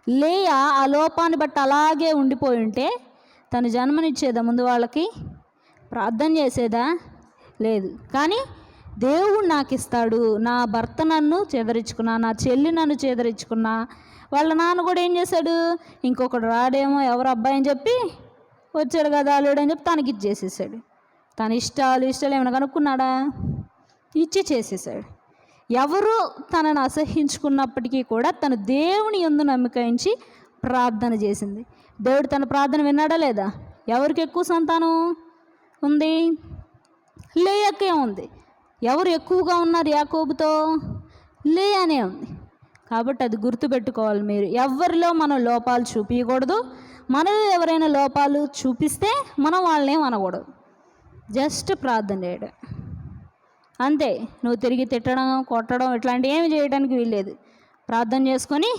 లేయా ఆ లోపాన్ని బట్టి అలాగే ఉండిపోయి ఉంటే తను జన్మనిచ్చేదా ముందు వాళ్ళకి? ప్రార్థన చేసేదా? లేదు. కానీ దేవుడు నాకు ఇస్తాడు, నా భర్త నన్ను చేదరించుకున్నా, నా చెల్లి నన్ను చేదరించుకున్నా, వాళ్ళ నాన్న కూడా ఏం చేశాడు, ఇంకొకడు రాడేమో ఎవరు అబ్బాయి అని చెప్పి వచ్చాడు కదా అల్లుడు అని చెప్పి తనకి ఇచ్చేసేసాడు. తన ఇష్టాలు ఏమైనా కనుక్కున్నాడా? ఇచ్చి చేసేసాడు. ఎవరు తనను అసహించుకున్నప్పటికీ కూడా తను దేవుని యందు నమ్మకించి ప్రార్థన చేసింది. దేవుడు తన ప్రార్థన విన్నాడా లేదా? ఎవరికి ఎక్కువ సంతానం ఉంది? లేయాకే ఉంది. ఎవరు ఎక్కువగా ఉన్నారు యాకోబుతో? లేయానే ఉంది. కాబట్టి అది గుర్తుపెట్టుకోవాలి మీరు. ఎవరిలో మనం లోపాలు చూపించకూడదు. మనలో ఎవరైనా లోపాలు చూపిస్తే మనం వాళ్ళని అనకూడదు. జస్ట్ ప్రార్థన చేయడం అంతే. నువ్వు తిరిగి తిట్టడం, కొట్టడం ఇట్లాంటివి ఏమి చేయడానికి వీల్లేదు. ప్రార్థన చేసుకొని